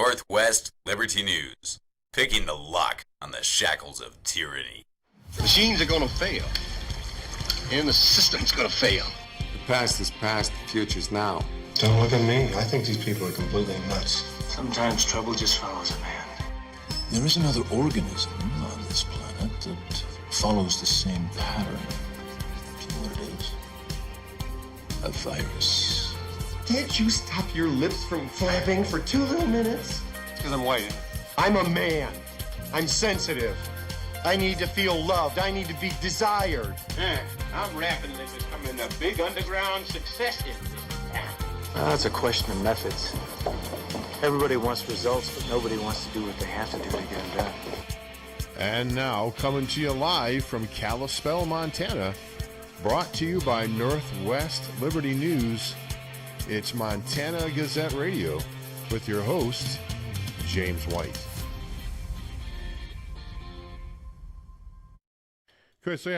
Northwest Liberty News, picking the lock on the shackles of tyranny. Machines are gonna fail, and the system's gonna fail. The past is past, the future's now. Don't look at me. I think these people are completely nuts. Sometimes trouble just follows a man. There is another organism on this planet that follows the same pattern. Do you know what it is? A virus. Can't you stop your lips from flapping for 2 little minutes? It's because I'm white. I'm a man. I'm sensitive. I need to feel loved. I need to be desired. I'm rapping this is becoming a big underground success in this town. It's a question of methods. Everybody wants results, but nobody wants to do what they have to do to get them done. And now, coming to you live from Kalispell, Montana, brought to you by Northwest Liberty News, it's Montana Gazette Radio with your host, James White. Okay, so I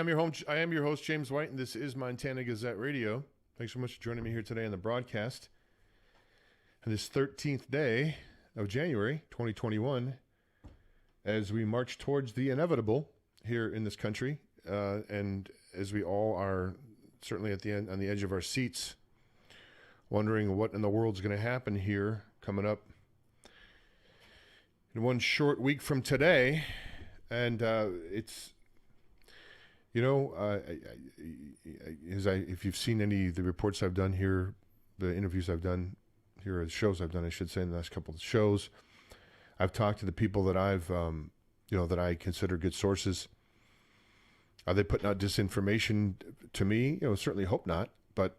am your host, James White, and this is Montana Gazette Radio. Thanks so much for joining me here today on the broadcast. On this 13th day of January 2021, as we march towards the inevitable here in this country, and as we all are certainly at the end on the edge of our seats, wondering what in the world's going to happen here coming up in one short week from today. And it's, you know, if you've seen any of the reports I've done here, the interviews I've done here, or the shows I've done, I should say, in the last couple of shows, I've talked to the people that I've, that I consider good sources. Are they putting out disinformation to me? Certainly hope not. But,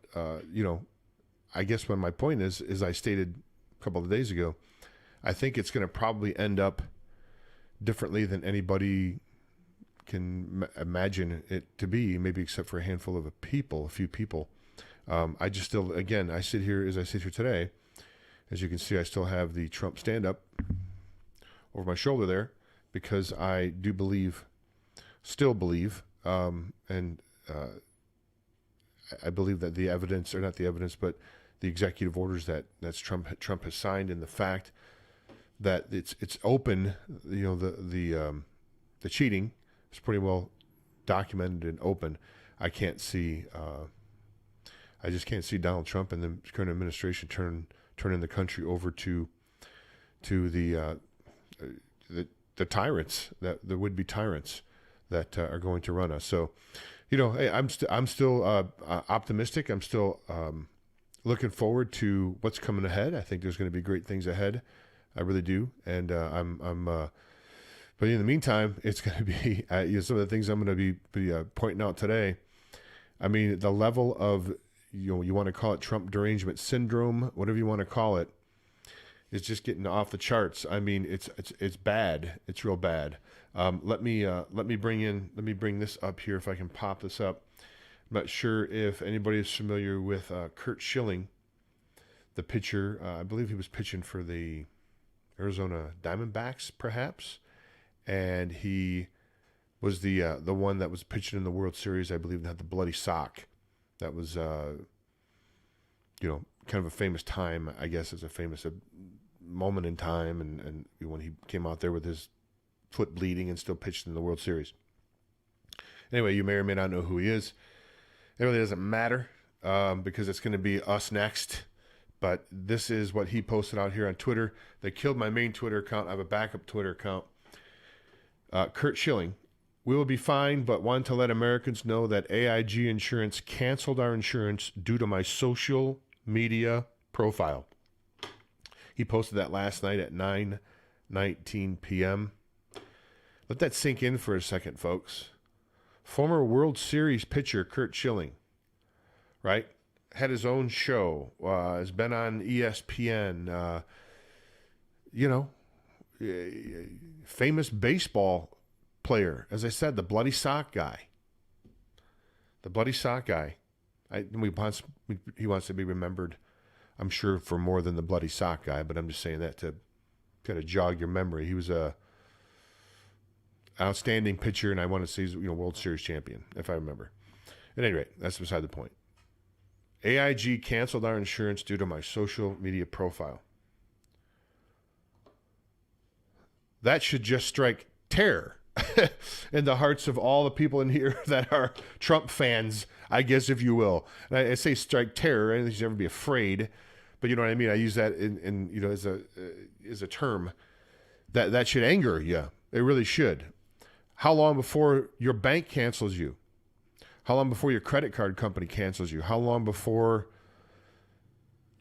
I guess what my point is I stated a couple of days ago, I think it's going to probably end up differently than anybody can imagine it to be, maybe except for a handful of a few people. I sit here today. As you can see, I still have the Trump stand-up over my shoulder there because I do still believe, and I believe that the evidence, or not the evidence, but the executive orders that Trump has signed, and the fact that it's open, the cheating is pretty well documented and open. I just can't see Donald Trump and the current administration turning the country over to the tyrants, the would-be tyrants that are going to run us. So, hey, I'm still optimistic. I'm still looking forward to what's coming ahead. I think there's going to be great things ahead. I really do. And but in the meantime, it's going to be some of the things I'm going to be pointing out today. I mean, the level of, you want to call it Trump derangement syndrome, whatever you want to call it, is just getting off the charts. I mean, it's bad. It's real bad. Let me bring this up here if I can pop this up. I'm not sure if anybody is familiar with Curt Schilling, the pitcher. I believe he was pitching for the Arizona Diamondbacks, perhaps, and he was the one that was pitching in the World Series. I believe, and had the bloody sock. That was kind of a famous time. I guess it's a famous moment in time, and when he came out there with his foot bleeding and still pitched in the World Series. Anyway, you may or may not know who he is. It really doesn't matter because it's going to be us next. But this is what he posted out here on Twitter. They killed my main Twitter account. I have a backup Twitter account. Curt Schilling. We will be fine, but want to let Americans know that AIG Insurance canceled our insurance due to my social media profile. He posted that last night at 9:19 p.m. Let that sink in for a second, folks. Former World Series pitcher Curt Schilling, right? Had his own show, has been on ESPN, famous baseball player. As I said, the bloody sock guy. He wants to be remembered, I'm sure, for more than the bloody sock guy, but I'm just saying that to kind of jog your memory. He was a outstanding pitcher, and I want to say he's World Series champion, if I remember. At any rate, that's beside the point. AIG canceled our insurance due to my social media profile. that should just strike terror in the hearts of all the people in here that are Trump fans, I guess, if you will. And I say strike terror, and you should never be afraid, but you know what I mean? I use that in you know, as a term that should anger you. It really should. How long before your bank cancels you? How long before your credit card company cancels you? How long before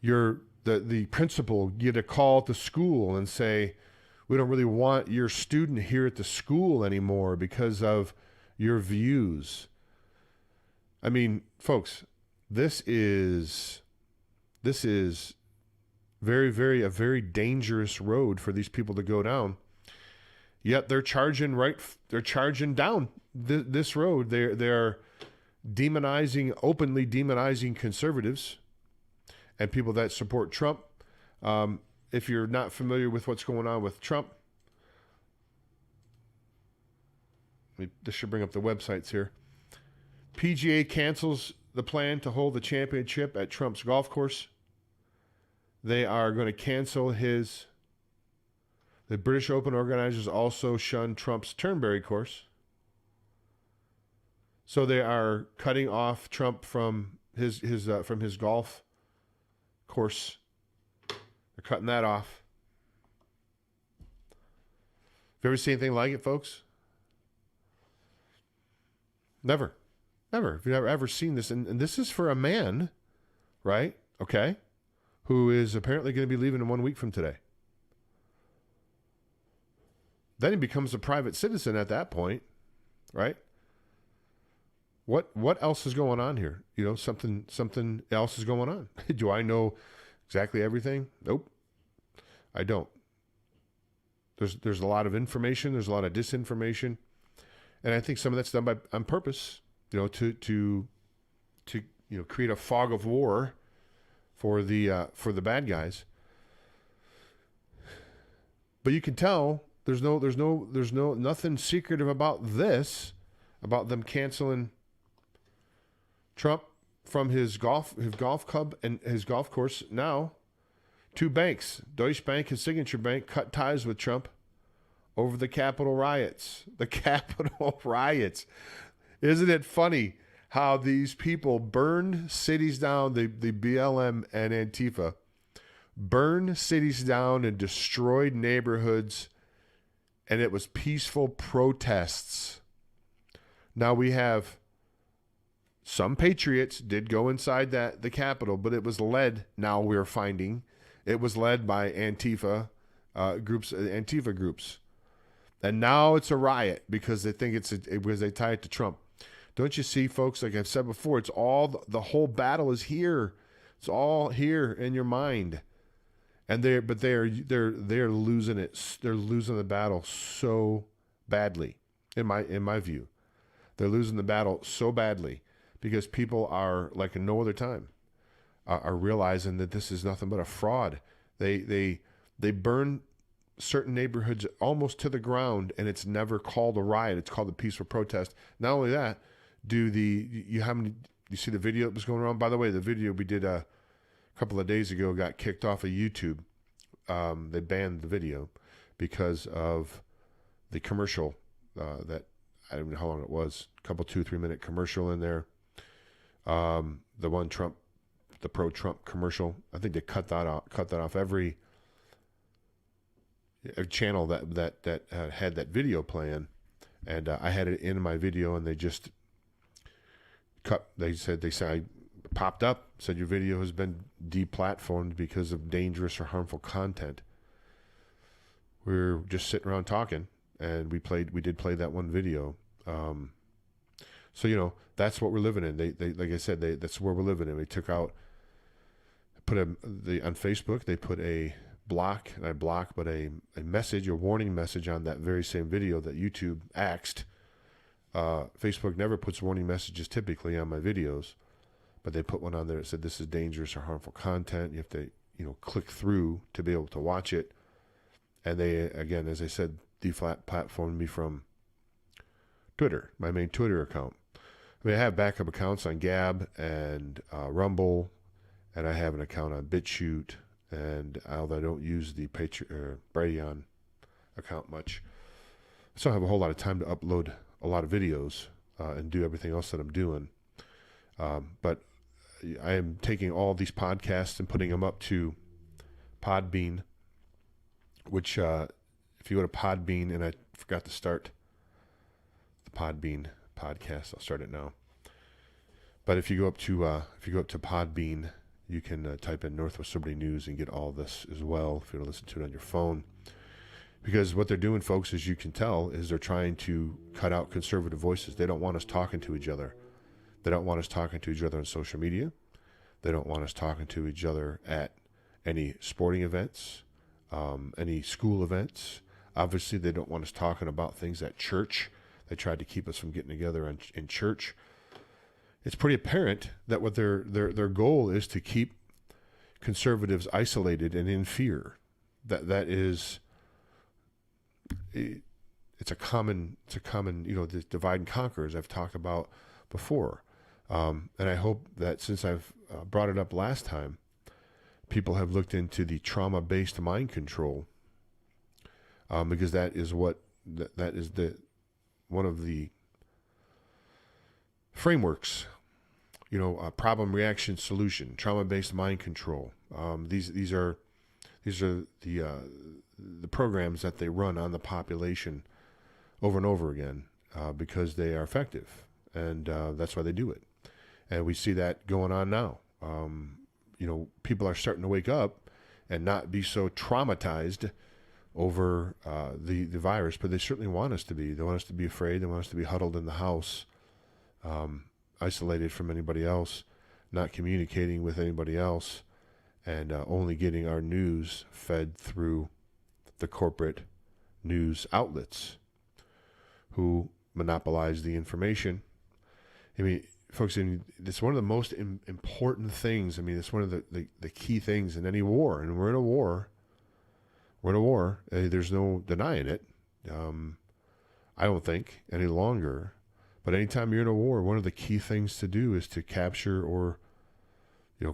the principal get a call to school and say, we don't really want your student here at the school anymore because of your views? I mean, folks, this is very, very, a very dangerous road for these people to go down. Yet they're charging down this road. They're openly demonizing conservatives and people that support Trump. If you're not familiar with what's going on with Trump, this should bring up the websites here. PGA cancels the plan to hold the championship at Trump's golf course. They are going to cancel the British Open organizers also shunned Trump's Turnberry course. So they are cutting off Trump from his golf course. They're cutting that off. Have you ever seen anything like it, folks? Never. Never. If you've ever seen this, and this is for a man, right? Okay? Who is apparently going to be leaving in 1 week from today. Then he becomes a private citizen at that point, right? What else is going on here? You know, something else is going on. Do I know exactly everything? Nope, I don't. There's a lot of information. There's a lot of disinformation, and I think some of that's done on purpose. You know, to create a fog of war for the bad guys. But you can tell there's nothing secretive about this, about them canceling Trump from his golf club and his golf course. Now, two banks, Deutsche Bank and Signature Bank, cut ties with Trump over the Capitol riots. The Capitol riots. Isn't it funny how these people burned cities down, the BLM and Antifa, burned cities down and destroyed neighborhoods, and it was peaceful protests. Now we have some patriots did go inside the Capitol, but it was led, now we're finding, it was led by Antifa groups. And now it's a riot because they think because they tie it to Trump. Don't you see, folks, like I've said before, it's all, the whole battle is here. It's all here in your mind. And they're losing it. They're losing the battle so badly, in my view. They're losing the battle so badly because people are, like in no other time, are realizing that this is nothing but a fraud. They burn certain neighborhoods almost to the ground, and it's never called a riot. It's called a peaceful protest. Not only that, you see the video that was going around? By the way, the video we did a couple of days ago got kicked off of YouTube. They banned the video because of the commercial that, I don't know how long it was, a couple 2-3 minute commercial in there. The one Trump, the pro-Trump commercial. I think they cut that off every channel that had that video playing, and I had it in my video, and they just cut. They said I popped up, said your video has been deplatformed because of dangerous or harmful content. We're just sitting around talking, and we did play that one video. So that's what we're living in. They like I said, that's where we're living in. They took out, on Facebook, they put a block, and I block, but a message, a warning message on that very same video that YouTube axed. Facebook never puts warning messages typically on my videos, but they put one on there that said this is dangerous or harmful content. You have to, click through to be able to watch it. And they, again, as I said, deplatformed me from Twitter, my main Twitter account. I mean, I have backup accounts on Gab and Rumble, and I have an account on BitChute. And although I don't use the Brighteon account much. So I have a whole lot of time to upload a lot of videos and do everything else that I'm doing. But I am taking all these podcasts and putting them up to Podbean, which if you go to Podbean, and I forgot to start the Podbean podcast, I'll start it now. But if you go up to Podbean, you can type in Northwest Liberty News and get all this as well if you want to listen to it on your phone. Because what they're doing, folks, as you can tell, is they're trying to cut out conservative voices. They don't want us talking to each other. They don't want us talking to each other on social media. They don't want us talking to each other at any sporting events, any school events. Obviously, they don't want us talking about things at church. They tried to keep us from getting together in church. It's pretty apparent that what their goal is to keep conservatives isolated and in fear. That is, it's a common, the divide and conquer, as I've talked about before. And I hope that since I've brought it up last time, people have looked into the trauma-based mind control, because that is one of the frameworks, problem, reaction, solution, trauma-based mind control. These are the programs that they run on the population over and over again, because they are effective, and that's why they do it. And we see that going on now. People are starting to wake up and not be so traumatized over the virus, but they certainly want us to be. They want us to be afraid. They want us to be huddled in the house, isolated from anybody else, not communicating with anybody else, and only getting our news fed through the corporate news outlets who monopolize the information. I mean, folks, it's one of the most important things. I mean, it's one of the key things in any war, and we're in a war. We're in a war. There's no denying it. I don't think any longer. But anytime you're in a war, one of the key things to do is to capture or,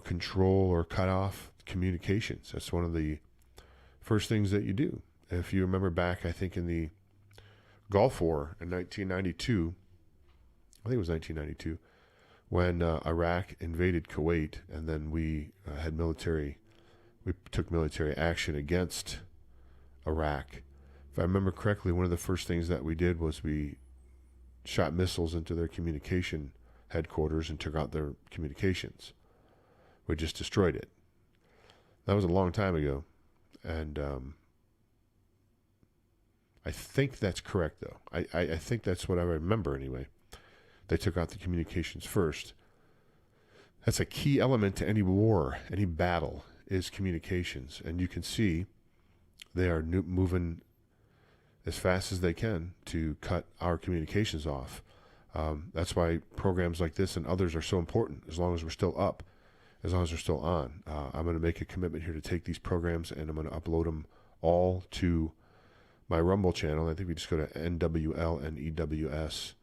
control or cut off communications. That's one of the first things that you do. If you remember back, I think in the Gulf War in 1992, I think it was 1992, when Iraq invaded Kuwait, and then we took military action against Iraq. If I remember correctly, one of the first things that we did was we shot missiles into their communication headquarters and took out their communications. We just destroyed it. That was a long time ago, and I think that's correct, though. I think that's what I remember anyway. They took out the communications first. That's a key element to any war, any battle, is communications. And you can see they are moving as fast as they can to cut our communications off. That's why programs like this and others are so important, as long as we're still up, as long as we're still on. I'm going to make a commitment here to take these programs, and I'm going to upload them all to my Rumble channel. I think we just go to NWLNEWS.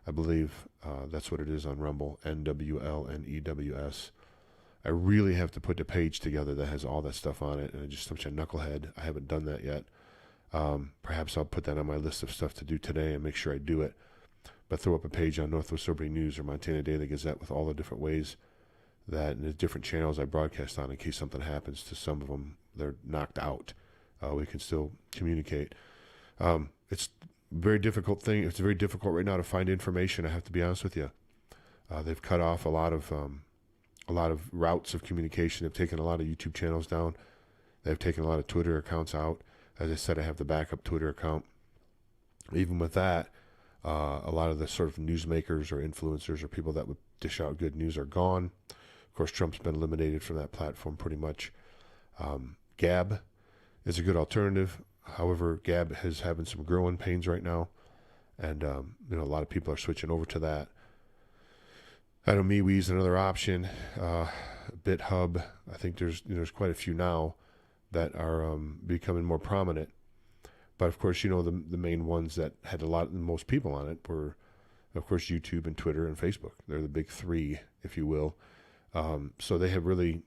I believe that's what it is on Rumble, NWLNEWS. I really have to put the page together that has all that stuff on it, and I'm just such a knucklehead. I haven't done that yet. Perhaps I'll put that on my list of stuff to do today and make sure I do it. But throw up a page on Northwest Liberty News or Montana Daily Gazette with all the different ways that, and the different channels I broadcast on, in case something happens to some of them, they're knocked out. We can still communicate. It's a very difficult thing. It's very difficult right now to find information. I have to be honest with you. They've cut off a lot of routes of communication. They've taken a lot of YouTube channels down. They've taken a lot of Twitter accounts out. As I said, I have the backup Twitter account. Even with that, a lot of the sort of newsmakers or influencers or people that would dish out good news are gone. Of course, Trump's been eliminated from that platform pretty much. Gab is a good alternative. However, Gab is having some growing pains right now, and a lot of people are switching over to that. I know MeWe's another option. BitHub, I think there's quite a few now that are becoming more prominent. But of course, the main ones that had the most people on it were, of course, YouTube and Twitter and Facebook. They're the big three, if you will. So they have really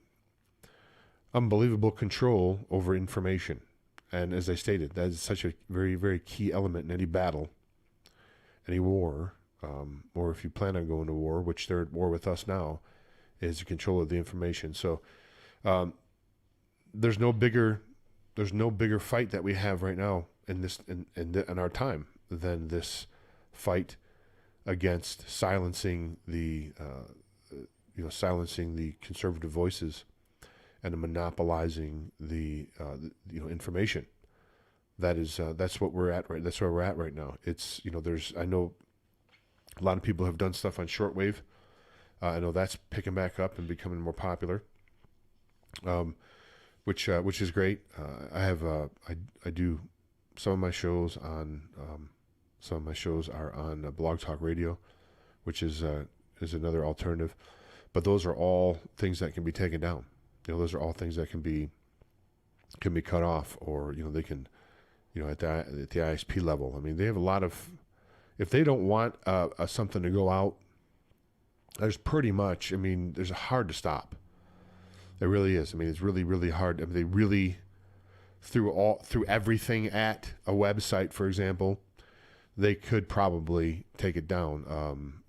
unbelievable control over information. And as I stated, that is such a very, very key element in any battle, any war, or if you plan on going to war, which they're at war with us now, is the control of the information. So there's no bigger fight that we have right now in our time than this fight against silencing the conservative voices and monopolizing the information. That's what we're at right. That's where we're at right now. It's I know a lot of people have done stuff on shortwave. I know that's picking back up and becoming more popular, which is great. I do some of my shows on are on Blog Talk Radio, which is another alternative. But those are all things that can be taken down. Those are all things that can be cut off, or they can, at the ISP level. I mean, they have a lot of. If they don't want something to go out, there's pretty much. I mean, there's hard to stop. It really is. I mean, it's really, really hard. I mean, they really through everything at a website, for example, they could probably take it down.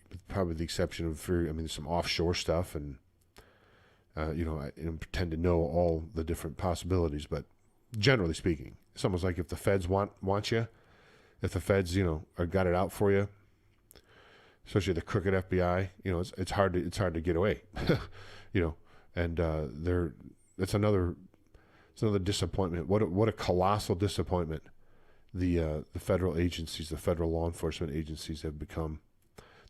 With probably the exception of some offshore stuff, and I pretend to know all the different possibilities. But generally speaking, it's almost like if the feds want you, if the feds got it out for you, especially the crooked FBI, it's hard to get away, and it's another disappointment. What a colossal disappointment the federal agencies, the federal law enforcement agencies have become.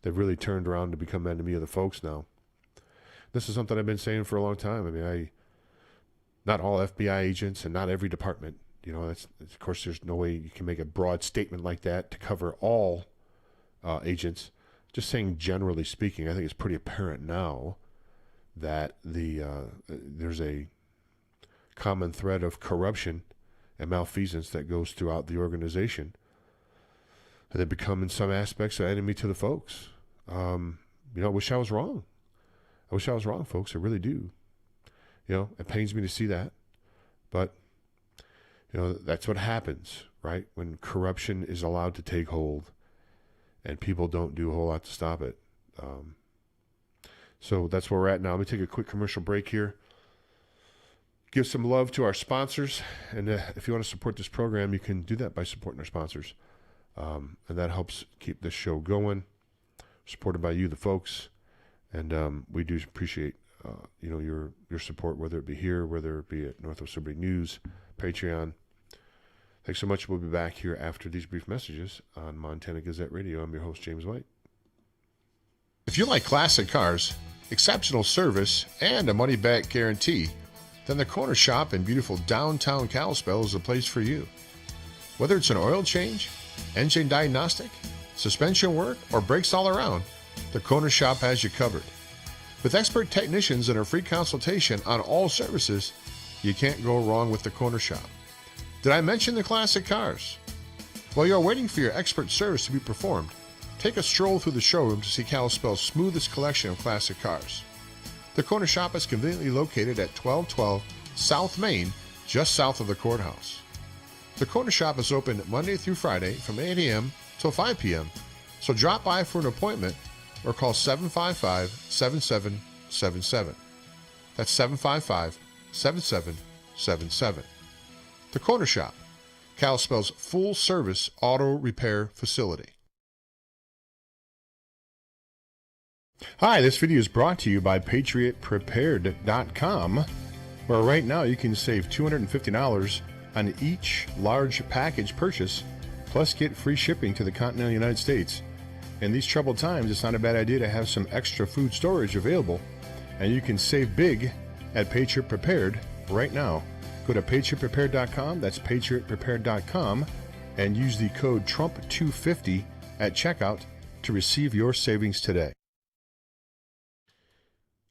They've really turned around to become enemy of the folks now. This is something I've been saying for a long time. I mean, not all FBI agents and not every department. Of course, there's no way you can make a broad statement like that to cover all agents. Just saying, generally speaking, I think it's pretty apparent now that there's a common thread of corruption and malfeasance that goes throughout the organization. And they become, in some aspects, an enemy to the folks. I wish I was wrong. I wish I was wrong, folks. I really do. It pains me to see that. But, that's what happens, right? When corruption is allowed to take hold and people don't do a whole lot to stop it. So that's where we're at now. Let me take a quick commercial break here. Give some love to our sponsors. And if you want to support this program, you can do that by supporting our sponsors. And that helps keep this show going, supported by you, the folks. And we do appreciate, your support, whether it be here, whether it be at Northwest Liberty News, Patreon. Thanks so much. We'll be back here after these brief messages on Montana Gazette Radio. I'm your host, James White. If you like classic cars, exceptional service, and a money-back guarantee, then the Corner Shop in beautiful downtown Kalispell is the place for you. Whether it's an oil change, engine diagnostic, suspension work, or brakes all around, the Corner Shop has you covered. With expert technicians and a free consultation on all services, you can't go wrong with the Corner Shop. Did I mention the classic cars? While you're waiting for your expert service to be performed, take a stroll through the showroom to see Kalispell's smoothest collection of classic cars. The Corner Shop is conveniently located at 1212 South Main, just south of the courthouse. The Corner Shop is open Monday through Friday from 8 a.m. till 5 p.m., so drop by for an appointment or call 755-7777. That's 755-7777. The Corner Shop, Kalispell's full-service auto repair facility. Hi, this video is brought to you by PatriotPrepared.com, where right now you can save $250 on each large package purchase, plus get free shipping to the continental United States. In these troubled times, it's not a bad idea to have some extra food storage available, and you can save big at Patriot Prepared right now. Go to PatriotPrepared.com, that's PatriotPrepared.com, and use the code TRUMP250 at checkout to receive your savings today.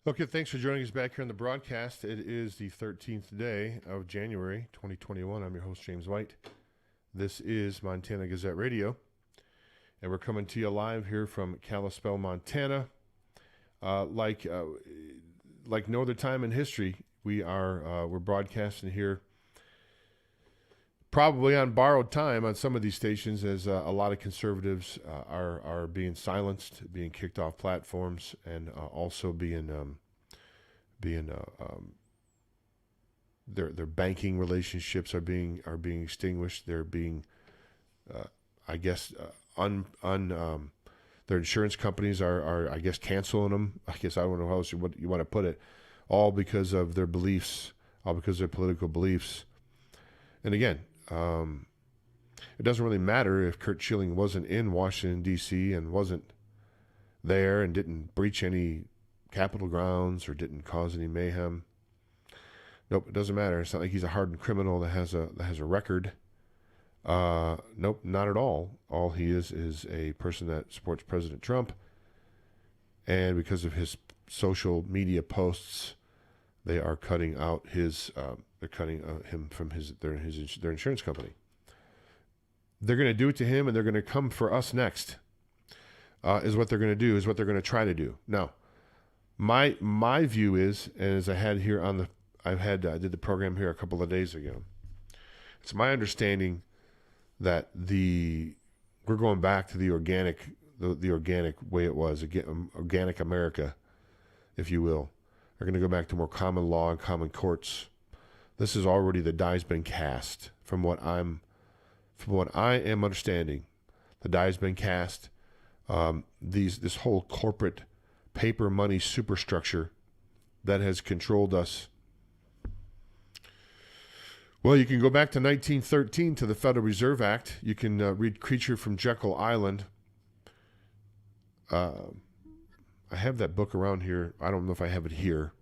Okay, thanks for joining us back here on the broadcast. It is the 13th day of January 2021. I'm your host, James White. This is Montana Gazette Radio, and we're coming to you live here from Kalispell, Montana. Like no other time in history, we're broadcasting here probably on borrowed time on some of these stations, as a lot of conservatives are being silenced, being kicked off platforms, and also their banking relationships are being extinguished. They're being, their insurance companies are I guess canceling them. I guess I don't know how else you want to put it, all because of their beliefs, all because of their political beliefs. And again, it doesn't really matter if Kurt Schilling wasn't in Washington, D.C. and wasn't there and didn't breach any Capitol grounds or didn't cause any mayhem. Nope, it doesn't matter. It's not like he's a hardened criminal that has a record. Nope, not at all. All he is a person that supports President Trump, and because of his social media posts, they are cutting out his. They're cutting him from their insurance company. They're going to do it to him, and they're going to come for us next. Is what they're going to do. Is what they're going to try to do. Now, my view is, and as I had here on the, I did the program here a couple of days ago. It's my understanding that we're going back to the organic way it was, organic America, if you will. We're going to go back to more common law and common courts. This is already, the die's been cast. From what I am understanding, the die's been cast. This whole corporate paper money superstructure that has controlled us. Well, you can go back to 1913 to the Federal Reserve Act. You can read Creature from Jekyll Island. I have that book around here. I don't know if I have it here,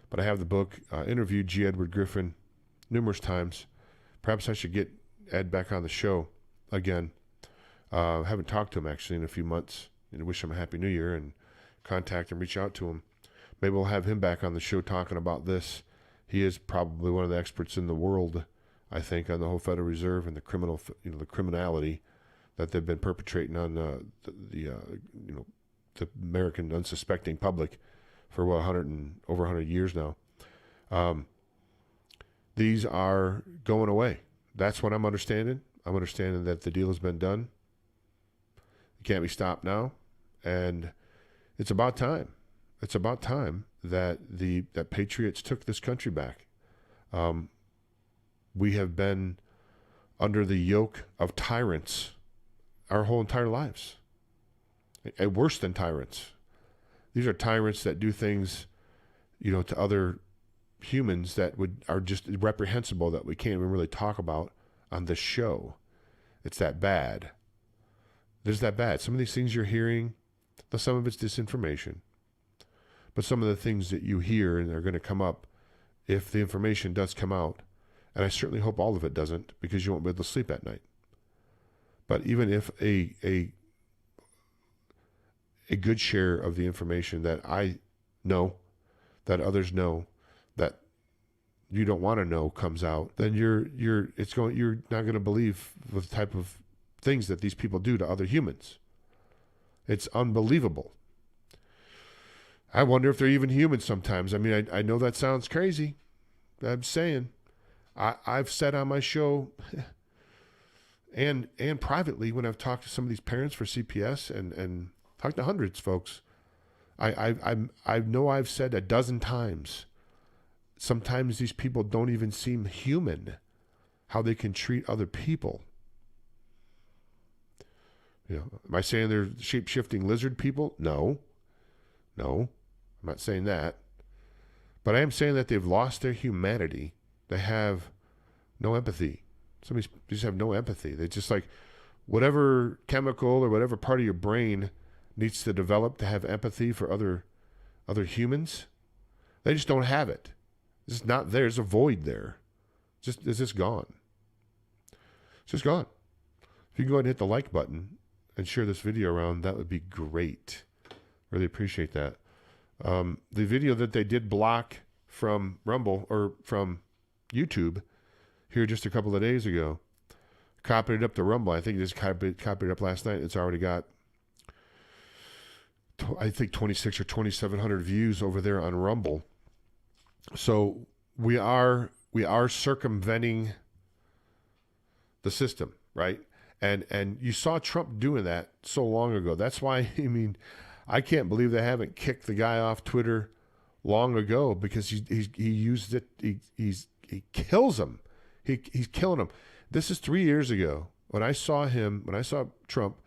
but I have the book. Interviewed G. Edward Griffin numerous times. Perhaps I should get Ed back on the show again. Haven't talked to him actually in a few months. And wish him a happy new year and contact him, reach out to him. Maybe we'll have him back on the show talking about this. He is probably one of the experts in the world, I think, on the whole Federal Reserve and the criminality that they've been perpetrating on the American unsuspecting public for over 100 years now. These are going away. That's what I'm understanding. I'm understanding that the deal has been done. It can't be stopped now, and it's about time. It's about time that that patriots took this country back. We have been under the yoke of tyrants our whole entire lives, and worse than tyrants. These are tyrants that do things, to other humans that are just reprehensible, that we can't even really talk about on this show. It's that bad. There's that bad. Some of these things you're hearing, some of it's disinformation. But some of the things that you hear and are going to come up, if the information does come out, and I certainly hope all of it doesn't, because you won't be able to sleep at night. But even if a good share of the information that I know, that others know, that you don't want to know comes out, then you're not going to believe the type of things that these people do to other humans. It's unbelievable. I wonder if they're even human sometimes. I mean, I know that sounds crazy. I'm saying, I've said on my show and privately when I've talked to some of these parents for CPS and talked to hundreds, folks, I know I've said a dozen times, sometimes these people don't even seem human, how they can treat other people. Am I saying they're shape-shifting lizard people? No, I'm not saying that. But I am saying that they've lost their humanity. They have no empathy. Some of these just have no empathy. They just like whatever chemical or whatever part of your brain needs to develop to have empathy for other humans. They just don't have it. It's just not there. There's a void there. It's just gone. It's just gone. If you can go ahead and hit the like button and share this video around, that would be great. Really appreciate that. The video that they did block from Rumble or from YouTube here just a couple of days ago, copied it up to Rumble. I think they just copied it up last night. It's already got, I think, 26 or 2,700 views over there on Rumble. So we are circumventing the system, right? And you saw Trump doing that so long ago. That's why, I mean, I can't believe they haven't kicked the guy off Twitter long ago, because he used it. He kills him. He's killing him. This is 3 years ago when I saw Trump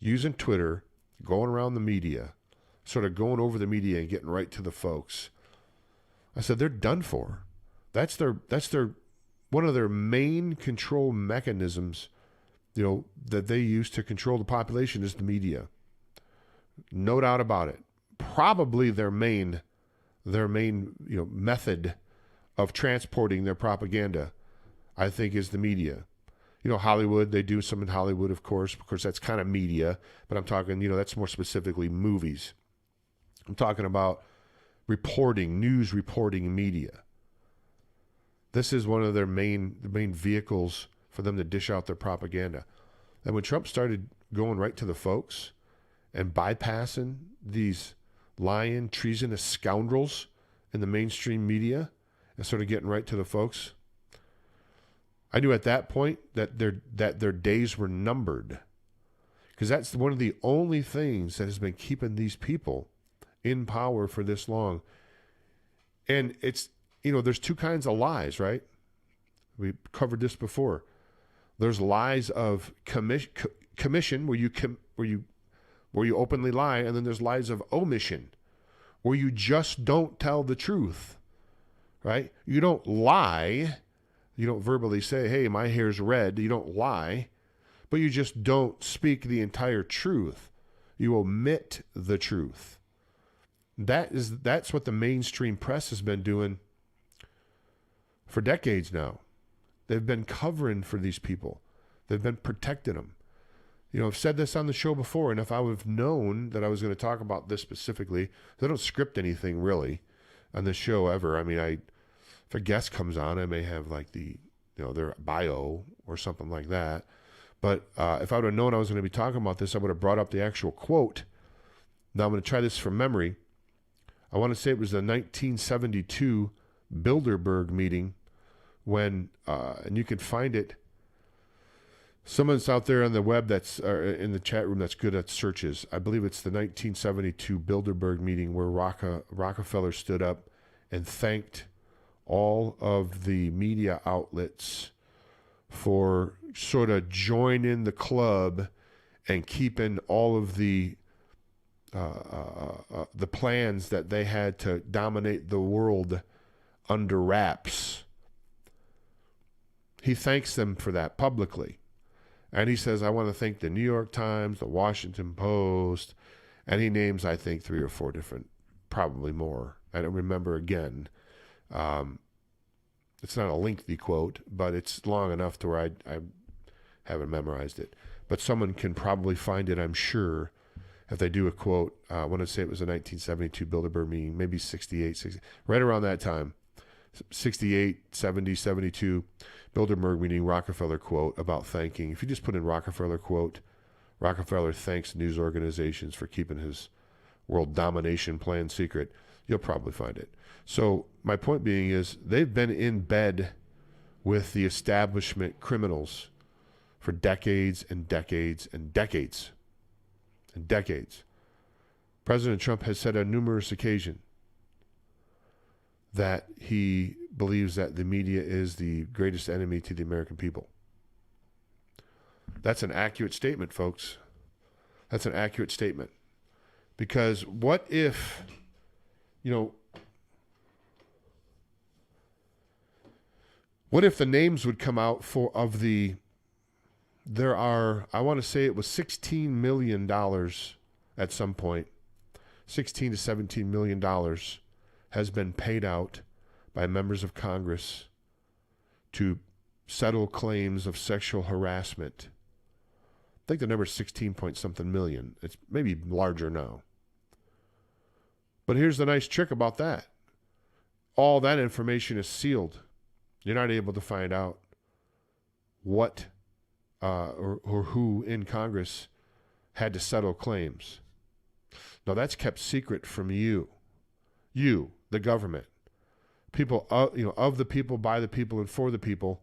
using Twitter, going around the media, sort of going over the media and getting right to the folks. I said, they're done for. That's their one of their main control mechanisms, that they use to control the population is the media. No doubt about it. Probably their main method of transporting their propaganda, I think, is the media. Hollywood, they do some in Hollywood, of course, because that's kind of media, but I'm talking, that's more specifically movies. I'm talking about news reporting media. This is one of their main vehicles for them to dish out their propaganda. And when Trump started going right to the folks and bypassing these lying, treasonous scoundrels in the mainstream media and sort of getting right to the folks, I knew at that point that their days were numbered, because that's one of the only things that has been keeping these people in power for this long. And it's, there's two kinds of lies, right? We covered this before. There's lies of commission, where you openly lie, and then there's lies of omission, where you just don't tell the truth, right? You don't lie. You don't verbally say, hey, my hair's red. You don't lie, but you just don't speak the entire truth. You omit the truth. That's what the mainstream press has been doing for decades now. They've been covering for these people. They've been protecting them. I've said this on the show before, and if I would have known that I was going to talk about this specifically, I don't script anything really on this show ever. I mean, if a guest comes on, I may have like their bio or something like that. But if I would have known I was going to be talking about this, I would have brought up the actual quote. Now I'm going to try this from memory. I want to say it was the 1972 Bilderberg meeting when, and you can find it. Someone's out there on the web in the chat room that's good at searches. I believe it's the 1972 Bilderberg meeting where Rockefeller stood up and thanked all of the media outlets for sort of joining the club and keeping all of the plans that they had to dominate the world under wraps. He thanks them for that publicly. And he says, I want to thank the New York Times, the Washington Post, and he names, I think, 3 or 4 different, probably more. I don't remember again. It's not a lengthy quote, but it's long enough to where I haven't memorized it. But someone can probably find it, I'm sure, if they do a quote. I want to say it was a 1972 Bilderberg meeting, maybe 68, 60, right around that time. 68, 70, 72, Bilderberg meeting, Rockefeller quote about thanking. If you just put in Rockefeller quote, Rockefeller thanks news organizations for keeping his world domination plan secret, you'll probably find it. So my point being is they've been in bed with the establishment criminals for decades and decades and decades and decades. President Trump has said on numerous occasions that he believes that the media is the greatest enemy to the American people. That's an accurate statement, folks. That's an accurate statement. Because what if, what if the names would come out there are, I want to say it was $16 million at some point, $16 to $17 million has been paid out by members of Congress to settle claims of sexual harassment. I think the number is 16 point something million. It's maybe larger now. But here's the nice trick about that. All that information is sealed. You're not able to find out what or who in Congress had to settle claims. Now that's kept secret from you, the government, people, of the people, by the people, and for the people.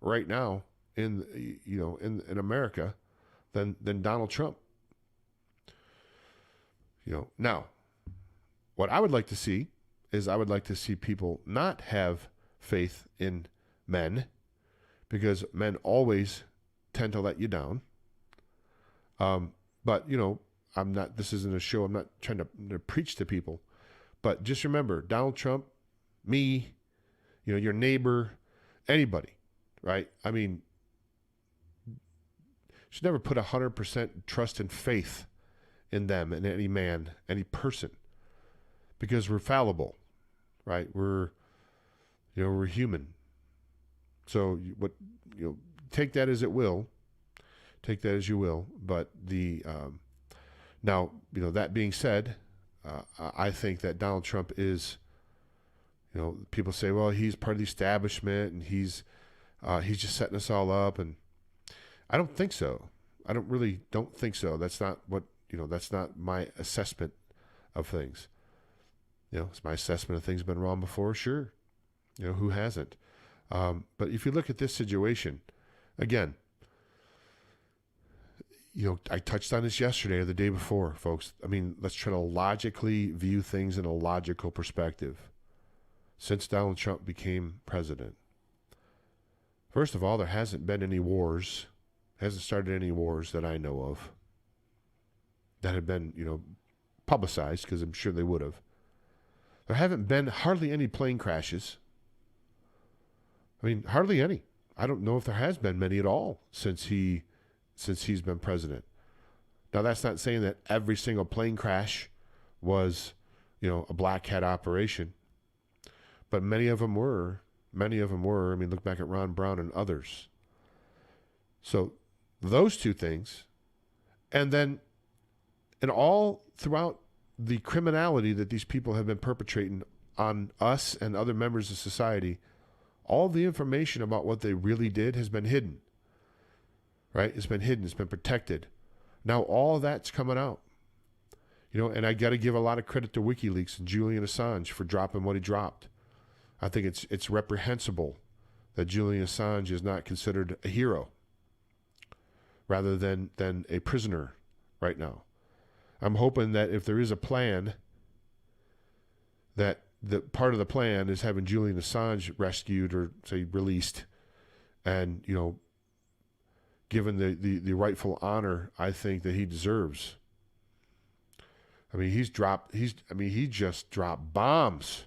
right now in America than Donald Trump. Now, what I would like to see is I would like to see people not have faith in men, because men always tend to let you down. But I'm not. This isn't a show. I'm not trying to preach to people, but just remember, Donald Trump, me, your neighbor, anybody, right? I mean, should never put 100% trust and faith in them, in any man, any person, because we're fallible, right? We're human. So take that as it will, take that as you will. But now, that being said, I think that Donald Trump is, people say, well, he's part of the establishment and he's just setting us all up. And I don't think so. I don't think so. That's not what, that's not my assessment of things. It's my assessment of things been wrong before. Sure. Who hasn't? But if you look at this situation, again, I touched on this yesterday or the day before, folks. I mean, let's try to logically view things in a logical perspective. Since Donald Trump became president, first of all, there hasn't been any wars, hasn't started any wars that I know of that have been, publicized, because I'm sure they would have. There haven't been hardly any plane crashes. I mean, hardly any. I don't know if there has been many at all since he's been president. Now, that's not saying that every single plane crash was, a black hat operation, but many of them were. I mean, look back at Ron Brown and others. So those two things, and then, and all throughout the criminality that these people have been perpetrating on us and other members of society, all the information about what they really did has been hidden, right? It's been hidden. It's been protected. Now all of that's coming out, and I got to give a lot of credit to WikiLeaks and Julian Assange for dropping what he dropped. I think it's reprehensible that Julian Assange is not considered a hero rather than a prisoner right now. I'm hoping that if there is a plan, that the part of the plan is having Julian Assange rescued or, say, released, and, given the rightful honor I think that he deserves. I mean, he just dropped bombs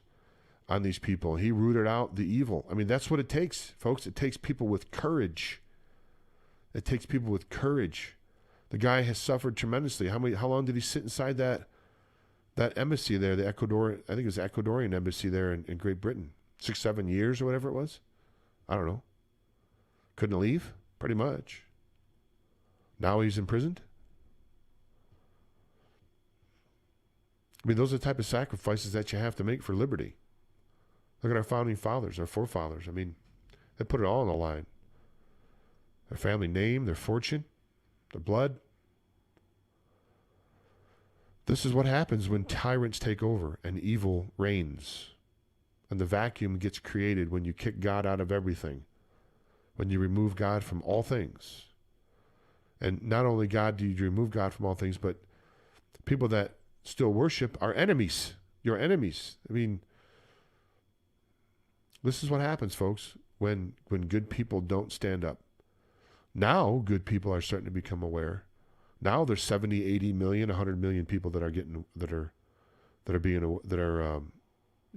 on these people. He rooted out the evil. I mean, that's what it takes, folks. It takes people with courage. It takes people with courage. The guy has suffered tremendously. How long did he sit inside that embassy there, the Ecuador, I think it was the Ecuadorian embassy there in Great Britain? 6-7 years or whatever it was? I don't know. Couldn't leave? Pretty much. Now he's imprisoned? I mean, those are the type of sacrifices that you have to make for liberty. Look at our founding fathers, our forefathers. I mean, they put it all on the line. Their family name, their fortune, their blood. This is what happens when tyrants take over and evil reigns. And the vacuum gets created when you kick God out of everything. When you remove God from all things. And not only God do you remove God from all things, but people that still worship are enemies. Your enemies. I mean, this is what happens, folks, when good people don't stand up. Now good people are starting to become aware. Now there's 70, 80 million, 100 million people that are Julian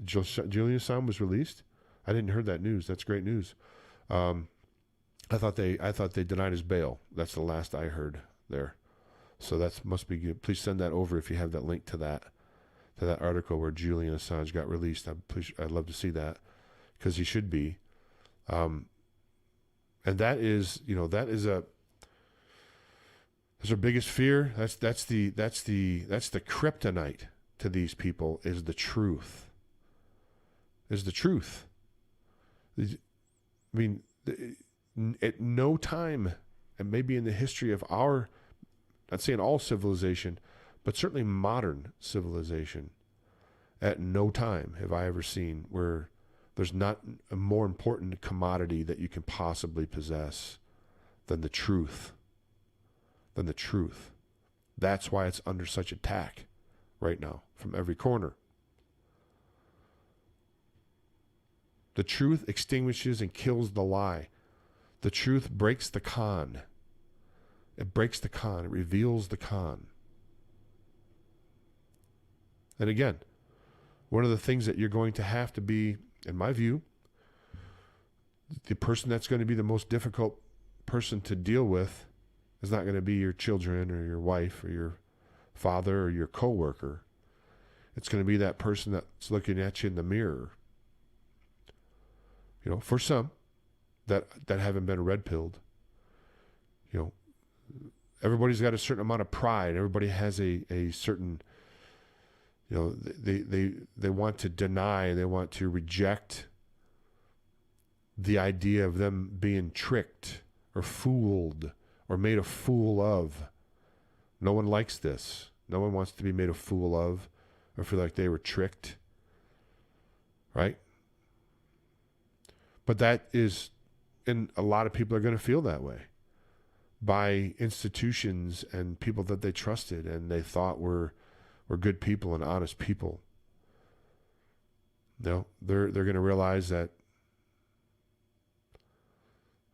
Assange was released. I didn't hear that news. That's great news. I thought they denied his bail. That's the last I heard there. So that must be good. Please send that over if you have that link to that article where Julian Assange got released. I'd love to see that, because he should be. And that is our biggest fear. That's the kryptonite to these people is the truth. Is the truth. I mean, at no time, and maybe in the history of our, not saying all civilization, but certainly modern civilization, at no time have I ever seen where There's not a more important commodity that you can possibly possess than the truth. That's why it's under such attack right now from every corner. The truth extinguishes and kills the lie. The truth breaks the con. It breaks the con. It reveals the con. And again, one of the things that you're going to have to be, in my view, the person that's going to be the most difficult person to deal with is not going to be your children or your wife or your father or your coworker. It's going to be that person that's looking at you in the mirror. You know, for some that haven't been red-pilled, you know, everybody's got a certain amount of pride. Everybody has a certain, you know, they want to deny, they want to reject the idea of them being tricked or fooled or made a fool of. No one likes this. No one wants to be made a fool of or feel like they were tricked, right? But that is, and a lot of people are going to feel that way by institutions and people that they trusted and they thought were good people and honest people. No, they're going to realize that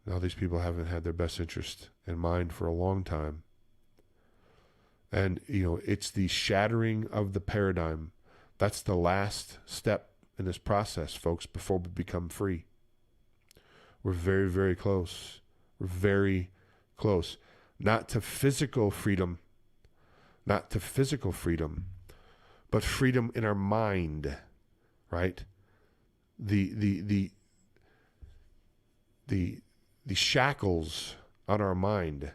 no, these people haven't had their best interest in mind for a long time. And, you know, it's the shattering of the paradigm. That's the last step in this process, folks, before we become free. We're very, very close. We're very close. Not to physical freedom, but freedom in our mind, right? The shackles on our mind.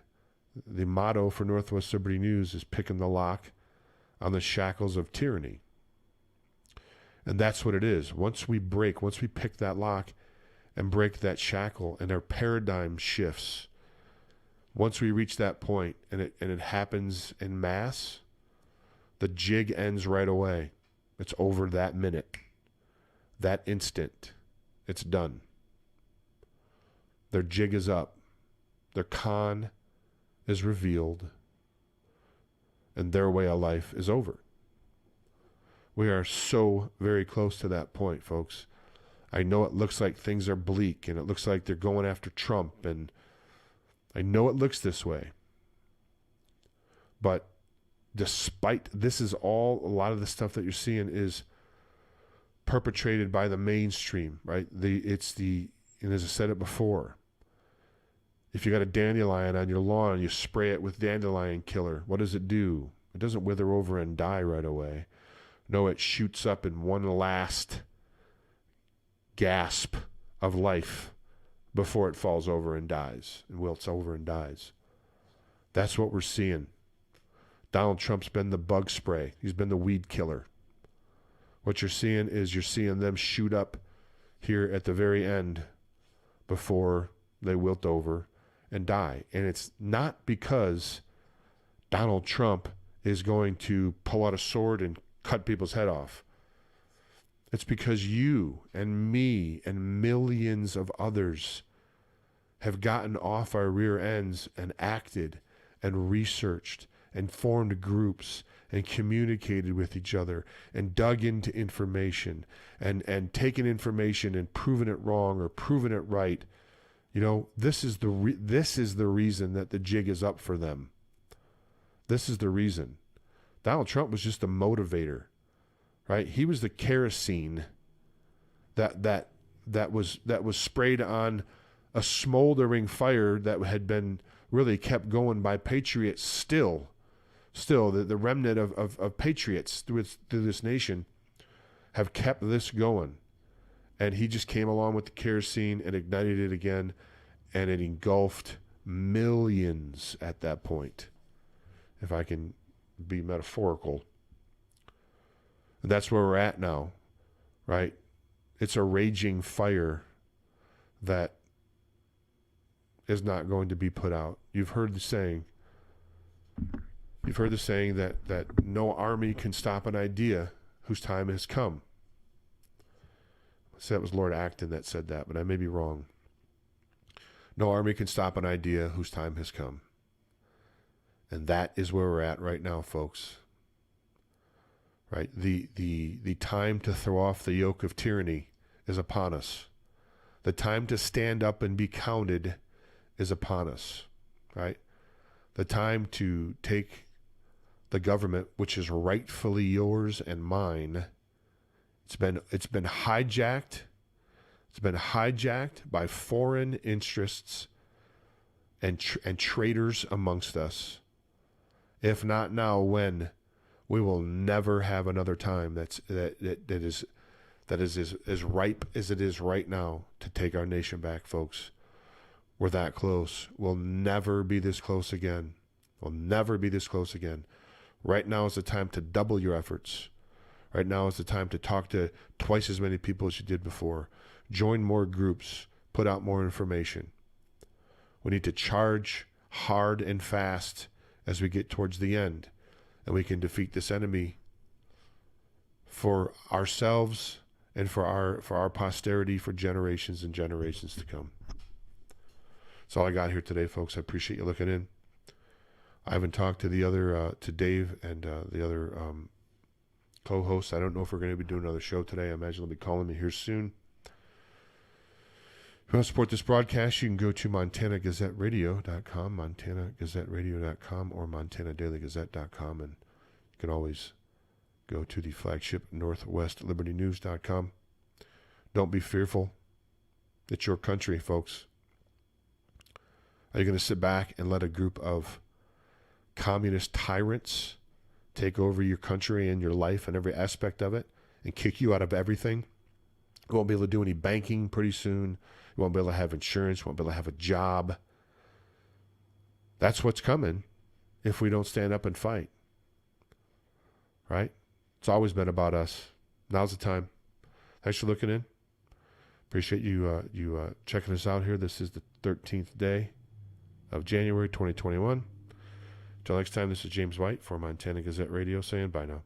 The motto for Northwest Liberty News is picking the lock on the shackles of tyranny. And that's what it is. Once we pick that lock and break that shackle and our paradigm shifts, once we reach that point and it happens en masse, the jig ends right away. It's over that minute, that instant. It's done. Their jig is up. Their con is revealed. And their way of life is over. We are so very close to that point, folks. I know it looks like things are bleak and it looks like they're going after Trump, and I know it looks this way. But despite this, is all a lot of the stuff that you're seeing is perpetrated by the mainstream, right? And as I said it before, if you got a dandelion on your lawn and you spray it with Dandelion Killer, what does it do? It doesn't wither over and die right away. No, it shoots up in one last gasp of life before it falls over and dies and wilts over and dies. That's what we're seeing. Donald Trump's been the bug spray. He's been the weed killer. What you're seeing them shoot up here at the very end before they wilt over and die. And it's not because Donald Trump is going to pull out a sword and cut people's head off. It's because you and me and millions of others have gotten off our rear ends and acted and researched and formed groups and communicated with each other and dug into information and taken information and proven it wrong or proven it right. You know, this is the reason that the jig is up for them. This is the reason. Donald Trump was just a motivator, right? He was the kerosene that was sprayed on a smoldering fire that had been really kept going by patriots. Still the remnant of patriots through this nation have kept this going. And he just came along with the kerosene and ignited it again, and it engulfed millions at that point, if I can be metaphorical. And that's where we're at now, right? It's a raging fire that is not going to be put out. You've heard the saying. You've heard the saying that no army can stop an idea whose time has come. say that was Lord Acton that said that, but I may be wrong. No army can stop an idea whose time has come. And that is where we're at right now, folks. Right? The time to throw off the yoke of tyranny is upon us. The time to stand up and be counted is upon us. Right? The time to take the government, which is rightfully yours and mine, it's been hijacked. It's been hijacked by foreign interests and traitors amongst us. If not now, when? We will never have another time that is as ripe as it is right now to take our nation back, folks. We're that close. We'll never be this close again. We'll never be this close again. Right now is the time to double your efforts. Right now is the time to talk to twice as many people as you did before. Join more groups. Put out more information. We need to charge hard and fast as we get towards the end. And we can defeat this enemy for ourselves and for our posterity for generations and generations to come. That's all I got here today, folks. I appreciate you looking in. I haven't talked to the other, to Dave and the other co-hosts. I don't know if we're going to be doing another show today. I imagine they'll be calling me here soon. If you want to support this broadcast, you can go to MontanaGazetteRadio.com, MontanaGazetteRadio.com, or MontanaDailyGazette.com, and you can always go to the flagship northwestlibertynews.com. Don't be fearful. It's your country, folks. Are you going to sit back and let a group of communist tyrants take over your country and your life and every aspect of it and kick you out of everything? You won't be able to do any banking pretty soon. You won't be able to have insurance. You won't be able to have a job. That's what's coming if we don't stand up and fight. Right? It's always been about us. Now's the time. Thanks for looking in. Appreciate you checking us out here. This is the 13th day of January 2021. Until next time, this is James White for Montana Gazette Radio saying bye now.